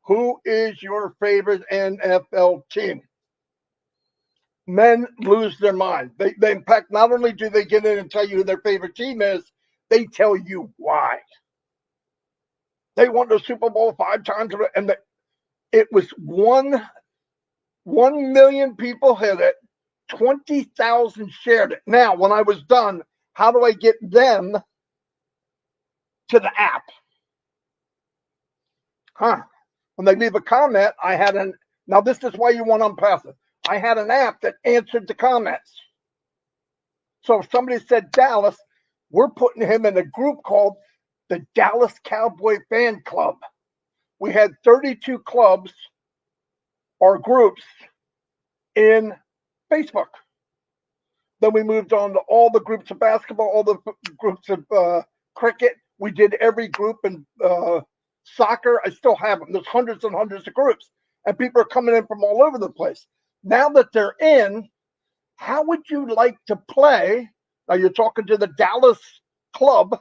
Who is your favorite NFL team? Men lose their mind. They in fact, not only do they get in and tell you who their favorite team is, they tell you why. They won the Super Bowl 5 times, and it was 1 million people hit it, 20,000 shared it. Now, when I was done, how do I get them to the app? When they leave a comment, now this is why you want Unpassive. I had an app that answered the comments. So if somebody said Dallas, we're putting him in a group called the Dallas Cowboy Fan Club. We had 32 clubs or groups in Facebook. Then we moved on to all the groups of basketball, all the groups of cricket. We did every group in soccer. I still have them. There's hundreds and hundreds of groups. And people are coming in from all over the place. Now that they're in, how would you like to play? Now you're talking to the Dallas Club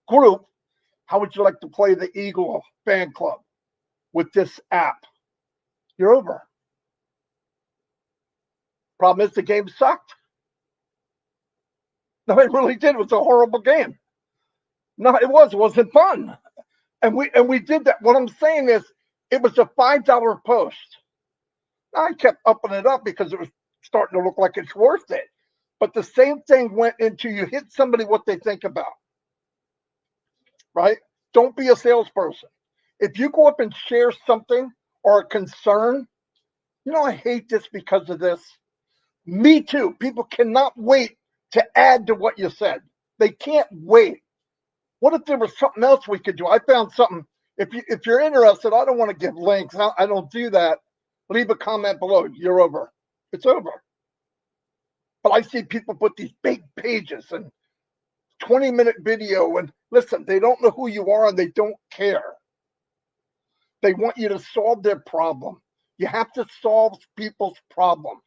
group. How would you like to play the Eagle Fan Club with this app? You're over. Problem is the game sucked. No, it really did. It was a horrible game. No, it wasn't fun. And we did that. What I'm saying is it was a $5 post. I kept upping it up because it was starting to look like it's worth it. But the same thing went into you hit somebody what they think about. Right? Don't be a salesperson. If you go up and share something or a concern, I hate this because of this. Me too. People cannot wait to add to what you said. They can't wait. What if there was something else we could do? I found something. If you're interested, I don't want to give links. I don't do that. Leave a comment below. You're over. It's over. But I see people put these big pages and 20-minute video. And listen, they don't know who you are and they don't care. They want you to solve their problem. You have to solve people's problem.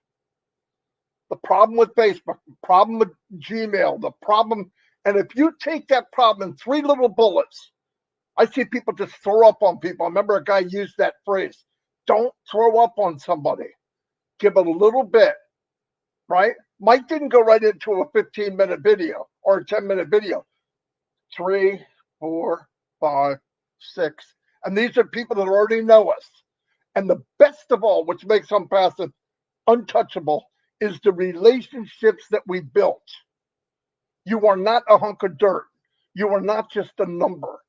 The problem with Facebook, the problem with Gmail, the problem. And if you take that problem in 3 little bullets, I see people just throw up on people. I remember a guy used that phrase. Don't throw up on somebody. Give it a little bit, right? Mike didn't go right into a 15-minute video or a 10-minute video. 3, 4, 5, 6. And these are people that already know us. And the best of all, which makes Unpassive untouchable, is the relationships that we built. You are not a hunk of dirt. You are not just a number.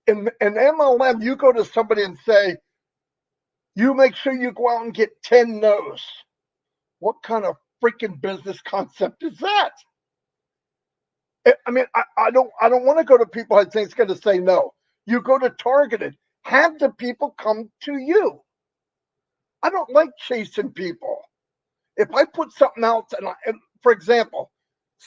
In MLM, you go to somebody and say, you make sure you go out and get 10 no's. What kind of freaking business concept is that? I mean, I don't want to go to people I think is going to say no. You go to targeted. Have the people come to you. I don't like chasing people. If I put something else, and for example,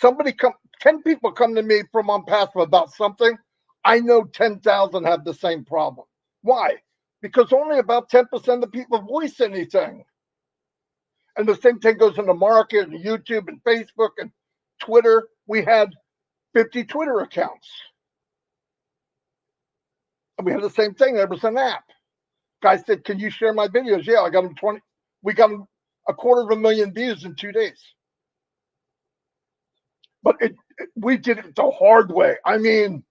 10 people come to me from Unpassive about something, I know 10,000 have the same problem. Why? Because only about 10% of the people voice anything. And the same thing goes into market and YouTube and Facebook and Twitter. We had 50 Twitter accounts. And we had the same thing. There was an app. Guy said, can you share my videos? Yeah, I got them 20. We got them 250,000 views in 2 days. But we did it the hard way. I mean,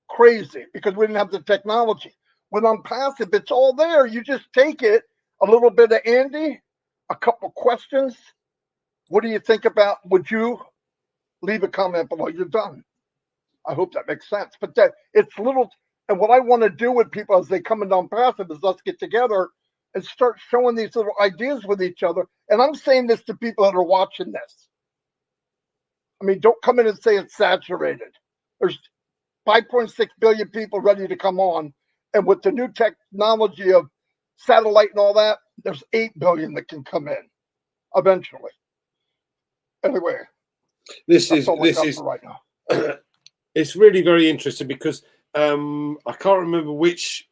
crazy, because we didn't have the technology. With Unpassive, it's all there. You just take it, a little bit of Andy, a couple questions. What do you think about? Would you leave a comment below? You're done. I hope that makes sense. But that it's little, and what I want to do with people as they come into Unpassive is let's get together and start showing these little ideas with each other. And I'm saying this to people that are watching this. I mean, don't come in and say it's saturated. There's 5.6 billion people ready to come on. And with the new technology of satellite and all that, there's 8 billion that can come in eventually. Anyway, this is right now. It's really very interesting because I can't remember which.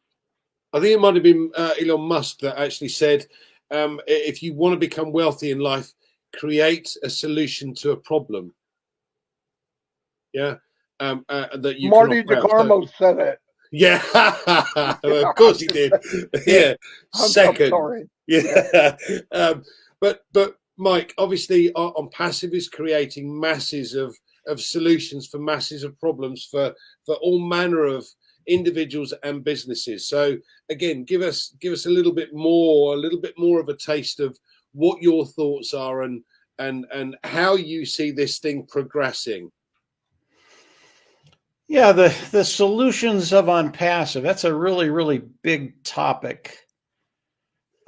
I think it might have been Elon Musk that actually said, if you want to become wealthy in life, create a solution to a problem. Yeah. That you Marty DeGarmo said it. Yeah, of course he did. Yeah, second. I'm sorry. Yeah, but Mike, obviously, on Passive is creating masses of solutions for masses of problems for all manner of individuals and businesses. So again, give us a little bit more of a taste of what your thoughts are and how you see this thing progressing. Yeah, the solutions of Unpassive, that's a really, really big topic.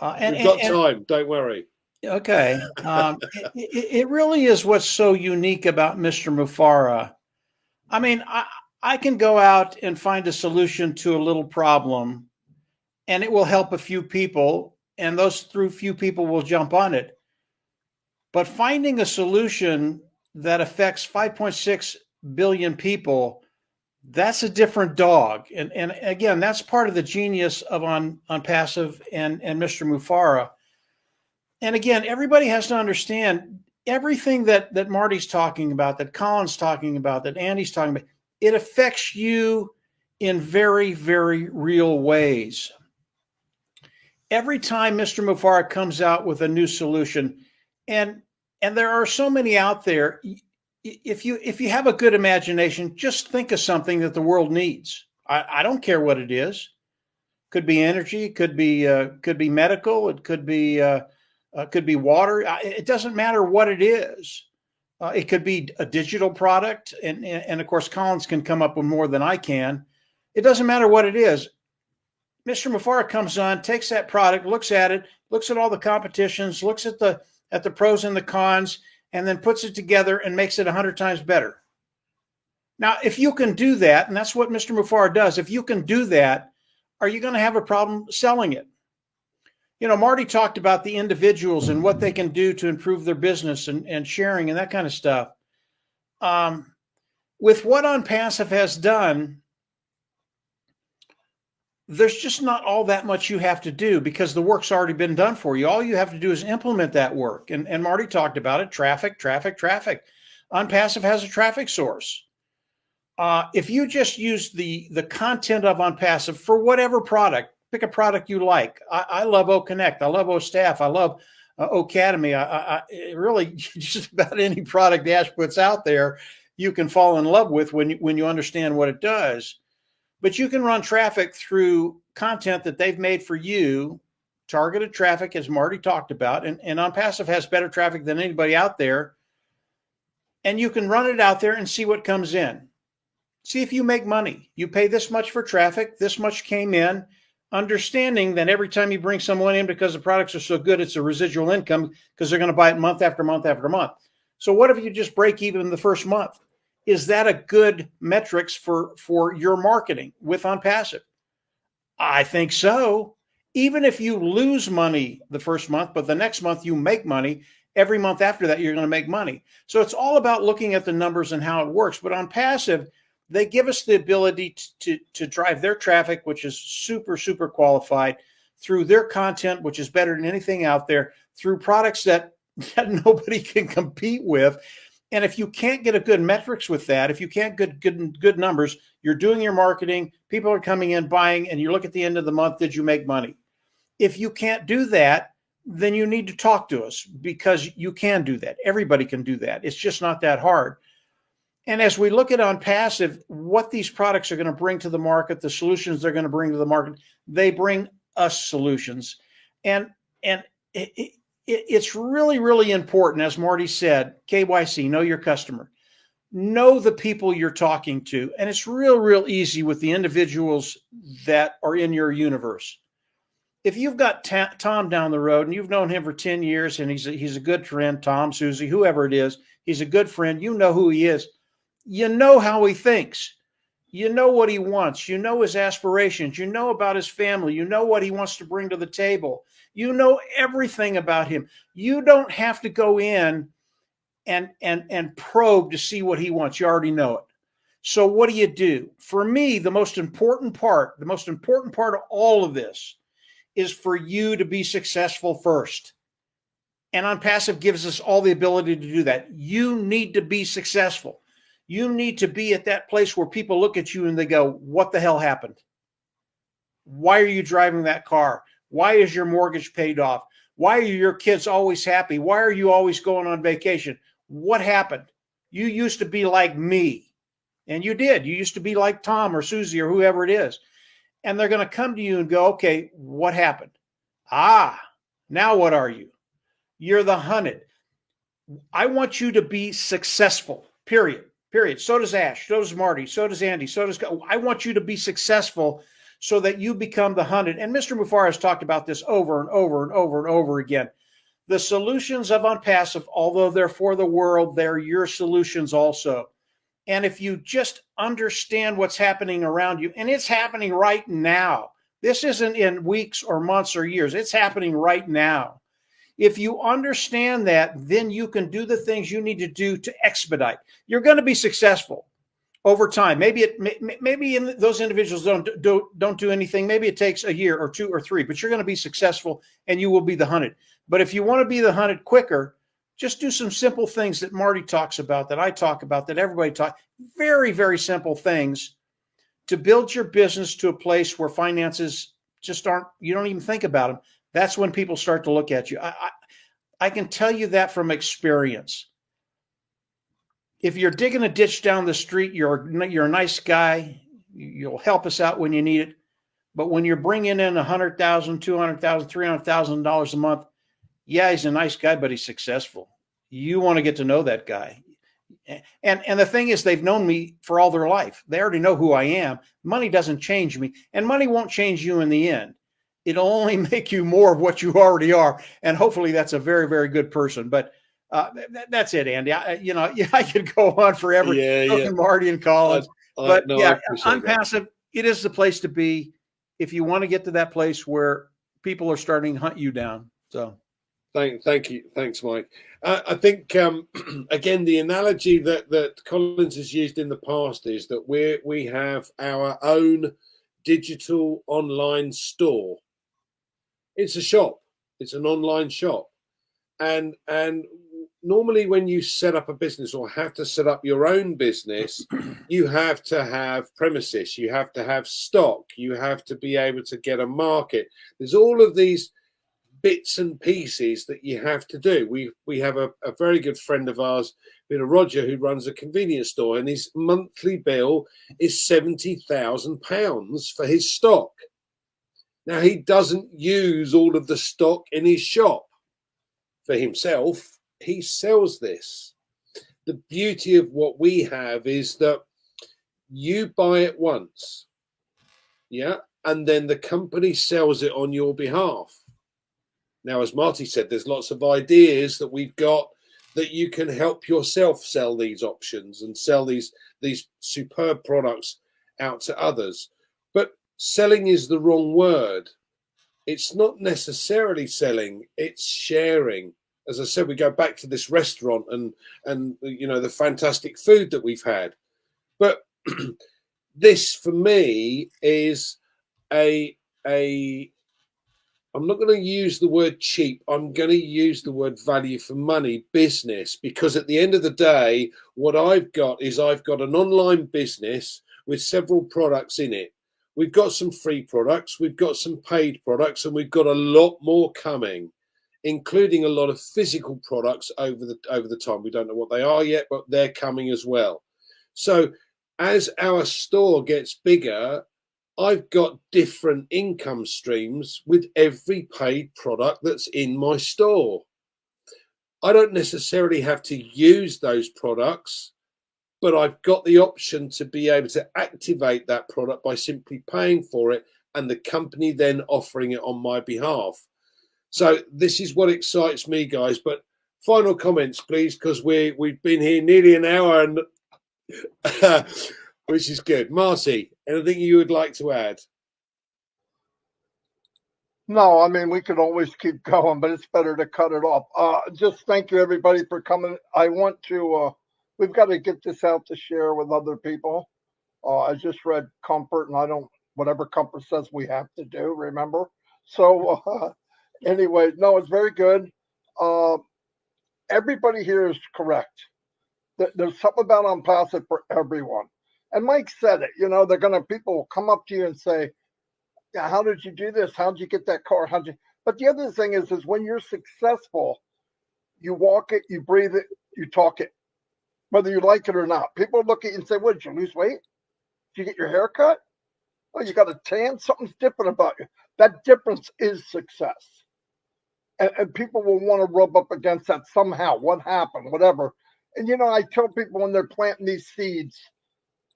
We've got time, don't worry. Okay. It really is what's so unique about Mr. Mufara. I mean, I can go out and find a solution to a little problem, and it will help a few people, and those few people will jump on it. But finding a solution that affects 5.6 billion people, that's a different dog. And again, that's part of the genius of Unpassive and Mr. Mufara. And again, everybody has to understand everything that Marty's talking about, that Colin's talking about, that Andy's talking about, it affects you in very, very real ways. Every time Mr. Mufara comes out with a new solution, and there are so many out there, if you have a good imagination, just think of something that the world needs. I don't care what it is. Could be energy, could be medical, it could be water. It doesn't matter what it is. It could be a digital product, and of course, Collins can come up with more than I can. It doesn't matter what it is. Mr. Mufara comes on, takes that product, looks at it, looks at all the competitions, looks at the pros and the cons, and then puts it together and makes it 100 times better. Now, if you can do that, and that's what Mr. Mufara does, if you can do that, are you going to have a problem selling it? You know, Marty talked about the individuals and what they can do to improve their business and sharing and that kind of stuff. With what Unpassive has done, there's just not all that much you have to do because the work's already been done for you. All you have to do is implement that work. And Marty talked about it, traffic. Unpassive has a traffic source. If you just use the content of Unpassive for whatever product, pick a product you like. I love O Connect. I love O Staff. I love Academy. I really just about any product Ash puts out there, you can fall in love with when you understand what it does. But you can run traffic through content that they've made for you, targeted traffic, as Marty talked about. And Unpassive has better traffic than anybody out there. And you can run it out there and see what comes in. See if you make money. You pay this much for traffic, this much came in, understanding that every time you bring someone in because the products are so good, it's a residual income because they're going to buy it month after month after month. So what if you just break even the first month? Is that a good metrics for your marketing with Unpassive? I think so. Even if you lose money the first month, but the next month you make money, every month after that, you're going to make money. So it's all about looking at the numbers and how it works. But Unpassive, they give us the ability to drive their traffic, which is super, super qualified, through their content, which is better than anything out there, through products that nobody can compete with. And if you can't get a good metrics with that, if you can't get good numbers, you're doing your marketing, people are coming in, buying, and you look at the end of the month, did you make money? If you can't do that, then you need to talk to us because you can do that. Everybody can do that. It's just not that hard. And as we look at Unpassive, what these products are going to bring to the market, the solutions they're going to bring to the market, they bring us solutions. And it's really, really important, as Marty said, KYC, know your customer. Know the people you're talking to. And it's real easy with the individuals that are in your universe. If you've got Tom down the road and you've known him for 10 years and he's a good friend, Tom, Susie, whoever it is, he's a good friend. You know who he is. You know how he thinks. You know what he wants. You know his aspirations. You know about his family. You know what he wants to bring to the table. You know everything about him. You don't have to go in and probe to see what he wants. You already know it. So what do? For me, the most important part of all of this is for you to be successful first. And OnPassive gives us all the ability to do that. You need to be successful. You need to be at that place where people look at you and they go, what the hell happened? Why are you driving that car? Why is your mortgage paid off? Why are your kids always happy? Why are you always going on vacation? What happened? You used to be like me. And you did. You used to be like Tom or Susie or whoever it is. And they're going to come to you and go, okay, what happened? Now what are you? You're the hunted. I want you to be successful, period. So does Ash, so does Marty, so does Andy, I want you to be successful so that you become the hunted. And Mr. Mufareh has talked about this over and over again. The solutions of OnPassive, although they're for the world, they're your solutions also. And if you just understand what's happening around you, and it's happening right now, this isn't in weeks or months or years, it's happening right now. If you understand that, then you can do the things you need to do to expedite. You're going to be successful over time. Maybe those individuals don't do anything. Maybe it takes a year or 2 or 3, but you're going to be successful and you will be the hunted. But if you want to be the hunted quicker, just do some simple things that Marty talks about, that I talk about, that everybody talks. Very, very simple things to build your business to a place where finances just you don't even think about them. That's when people start to look at you. I can tell you that from experience. If you're digging a ditch down the street, you're a nice guy. You'll help us out when you need it. But when you're bringing in $100,000, $200,000, $300,000 a month, yeah, he's a nice guy, but he's successful. You want to get to know that guy. And the thing is, they've known me for all their life. They already know who I am. Money doesn't change me, and money won't change you in the end. It'll only make you more of what you already are. And hopefully that's a very, very good person. But that's it, Andy. I could go on forever. Yeah. Marty and Collins. OnPassive, it is the place to be if you want to get to that place where people are starting to hunt you down. So thank you. Thanks, Mike. I think, again, the analogy that Collins has used in the past is that we have our own digital online store. It's a shop. It's an online shop. And normally when you set up a business or have to set up your own business, you have to have premises, you have to have stock, you have to be able to get a market. There's all of these bits and pieces that you have to do. We have a very good friend of ours, Roger, who runs a convenience store, and his monthly bill is £70,000 for his stock. Now, he doesn't use all of the stock in his shop for himself. He sells this. The beauty of what we have is that you buy it once, yeah, and then the company sells it on your behalf. Now, as Marty said, there's lots of ideas that we've got that you can help yourself sell these options and sell these superb products out to others. But selling is the wrong word. It's not necessarily selling, it's sharing. As I said, we go back to this restaurant and the fantastic food that we've had. But this, for me, is I'm not going to use the word cheap. I'm going to use the word value for money business, because at the end of the day, what I've got an online business with several products in it. We've got some free products, we've got some paid products, and we've got a lot more coming, including a lot of physical products over the time. We don't know what they are yet, but they're coming as well. So as our store gets bigger, I've got different income streams with every paid product that's in my store. I don't necessarily have to use those products, but I've got the option to be able to activate that product by simply paying for it and the company then offering it on my behalf. So this is what excites me, guys. But final comments, please, because we've been here nearly an hour, and which is good. Marty, anything you would like to add? No, I mean, we could always keep going, but it's better to cut it off. Just thank you, everybody, for coming. I want to, we've got to get this out to share with other people. I just read Comfort, and I don't, whatever Comfort says we have to do, remember? So anyway, no, it's very good. Everybody here is correct. There's something about Unpassive for everyone. And Mike said it, you know, people will come up to you and say, yeah, how did you do this? How did you get that car? But the other thing is when you're successful, you walk it, you breathe it, you talk it, whether you like it or not. People look at you and say, what, did you lose weight? Did you get your hair cut? Oh, you got a tan? Something's different about you. That difference is success. And people will want to rub up against that somehow. What happened? Whatever. And, you know, I tell people when they're planting these seeds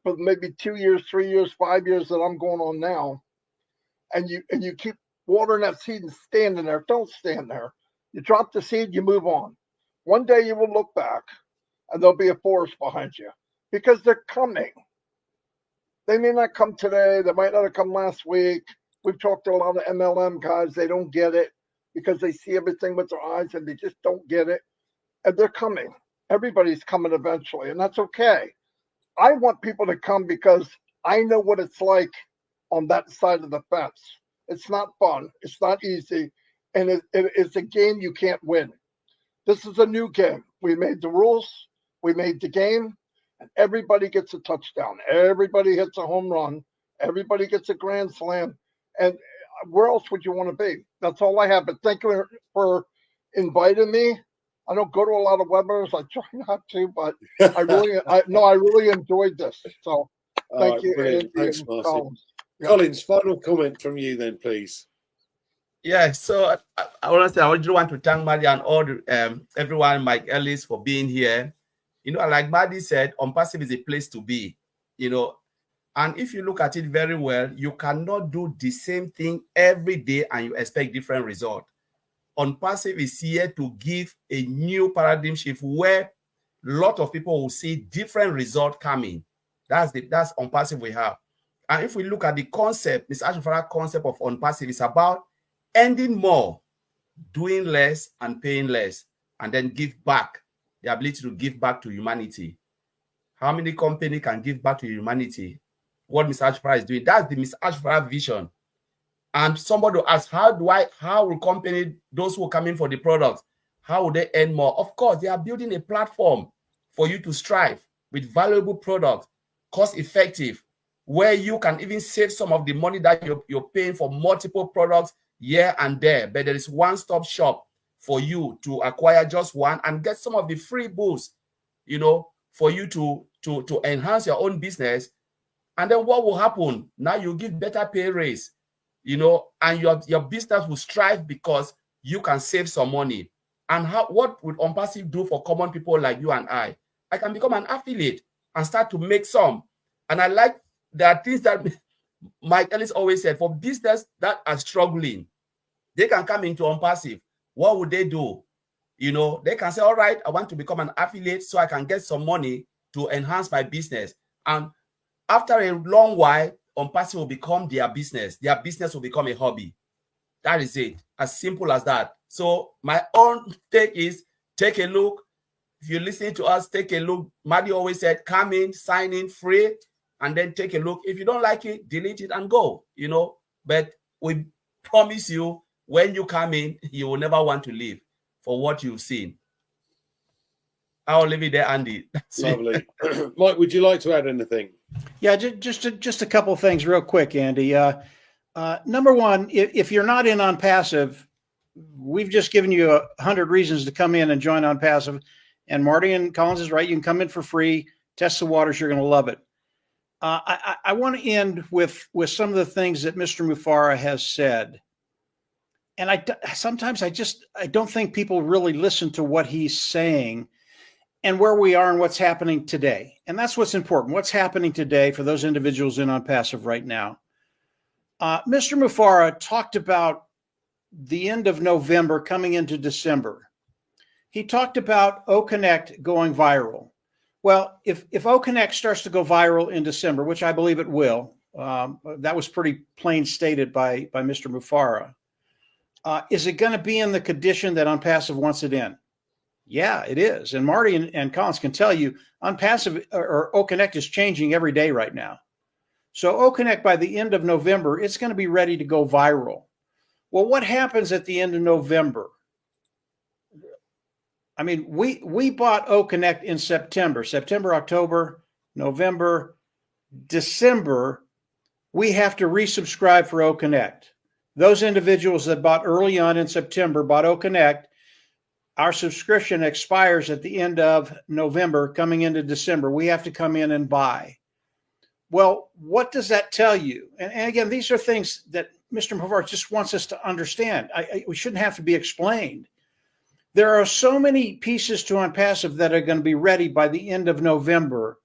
for maybe 2 years, 3 years, 5 years that I'm going on now, and you keep watering that seed and standing there, don't stand there. You drop the seed, you move on. One day you will look back and there'll be a forest behind you because they're coming. They may not come today. They might not have come last week. We've talked to a lot of MLM guys. They don't get it because they see everything with their eyes and they just don't get it. And they're coming. Everybody's coming eventually, and that's okay. I want people to come because I know what it's like on that side of the fence. It's not fun. It's not easy. And it's a game you can't win. This is a new game. We made the rules. We made the game. And everybody gets a touchdown. Everybody hits a home run. Everybody gets a grand slam. And where else would you want to be? That's all I have. But thank you for inviting me. I don't go to a lot of webinars. I try not to, but I really enjoyed this. So thank you. Brilliant. Thanks, Marty. Collins, final comment from you then, please. Yeah, so I want to say I really want to thank Marty and all everyone, Mike Ellis, for being here. You know, like Marty said, Unpassive is a place to be, you know. And if you look at it very well, you cannot do the same thing every day and you expect different result. Unpassive is here to give a new paradigm shift where a lot of people will see different result coming. That's Unpassive we have. And if we look at the concept, Mr. Ashifara's concept of Unpassive is about ending more, doing less and paying less, and then give back, the ability to give back to humanity. How many companies can give back to humanity? What Mr. Ashifara is doing, that's the Mr. Ashifara vision. And somebody will ask, how will company, those who come in for the products, how will they earn more? Of course, they are building a platform for you to strive with valuable products, cost effective, where you can even save some of the money that you're paying for multiple products here and there. But there is one-stop shop for you to acquire just one and get some of the free boosts, you know, for you to enhance your own business. And then what will happen? Now you give better pay raise, you know, and your business will strive because you can save some money. And what would Unpassive do for common people like you and I? I can become an affiliate and start to make some. And I like, there are things that Mike Ellis always said, for business that are struggling, they can come into Unpassive. What would they do? You know, they can say, all right, I want to become an affiliate so I can get some money to enhance my business. And after a long while, Unpassive will become their business. Their business will become a hobby. That is it. As simple as that. So my own take is, take a look. If you're listening to us, take a look. Marty always said, come in, sign in free, and then take a look. If you don't like it, delete it and go, you know. But we promise you, when you come in, you will never want to leave for what you've seen. I'll leave it there, Andy. Lovely. Mike, would you like to add anything? Yeah, just a couple of things real quick, Andy. Number one, if you're not in Unpassive, we've just given you 100 reasons to come in and join Unpassive. And Marty and Collins is right. You can come in for free, test the waters. You're going to love it. I want to end with some of the things that Mr. Mufareh has said. And sometimes I don't think people really listen to what he's saying and where we are and what's happening today. And that's what's important. What's happening today for those individuals in on passive right now. Mr. Mufara talked about the end of November coming into December. He talked about OConnect going viral. Well, if OConnect starts to go viral in December, which I believe it will, that was pretty plain stated by Mr. Mufara. Is it going to be in the condition that Unpassive wants it in? Yeah, it is. And Marty and Collins can tell you, Unpassive or OConnect is changing every day right now. So OConnect by the end of November, it's going to be ready to go viral. Well, what happens at the end of November? I mean, we bought OConnect in September, October, November, December. We have to resubscribe for OConnect. Those individuals that bought early on in September bought OConnect. Our subscription expires at the end of November, coming into December. We have to come in and buy. Well, what does that tell you? And again, these are things that Mr. Mufara just wants us to understand. We shouldn't have to be explained. There are so many pieces to Unpassive that are going to be ready by the end of November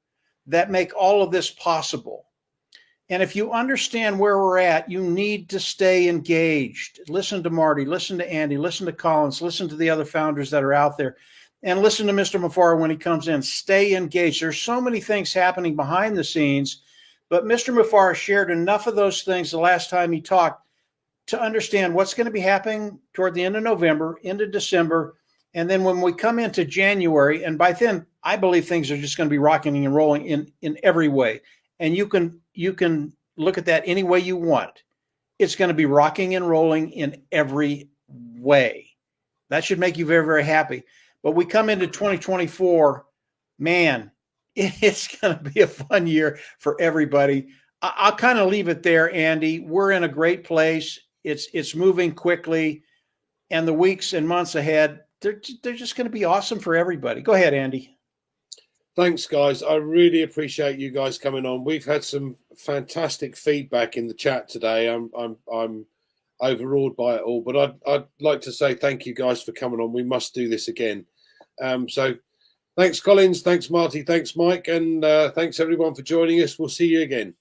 that make all of this possible. And if you understand where we're at, you need to stay engaged. Listen to Marty, listen to Andy, listen to Collins, listen to the other founders that are out there, and listen to Mr. Mufara when he comes in. Stay engaged. There's so many things happening behind the scenes, but Mr. Mufara shared enough of those things the last time he talked to understand what's going to be happening toward the end of November, into December, and then when we come into January, and by then, I believe things are just going to be rocking and rolling in every way. And you can look at that any way you want. It's going to be rocking and rolling in every way. That should make you very, very happy. But we come into 2024, man, it's going to be a fun year for everybody. I'll kind of leave it there, Andy. We're in a great place. It's moving quickly, and the weeks and months ahead, they're just going to be awesome for everybody. Go ahead, Andy. Thanks, guys. I really appreciate you guys coming on. We've had some fantastic feedback in the chat today. I'm overawed by it all, but I'd like to say thank you guys for coming on. We must do this again. So thanks, Collins. Thanks, Marty. Thanks, Mike. And thanks, everyone, for joining us. We'll see you again.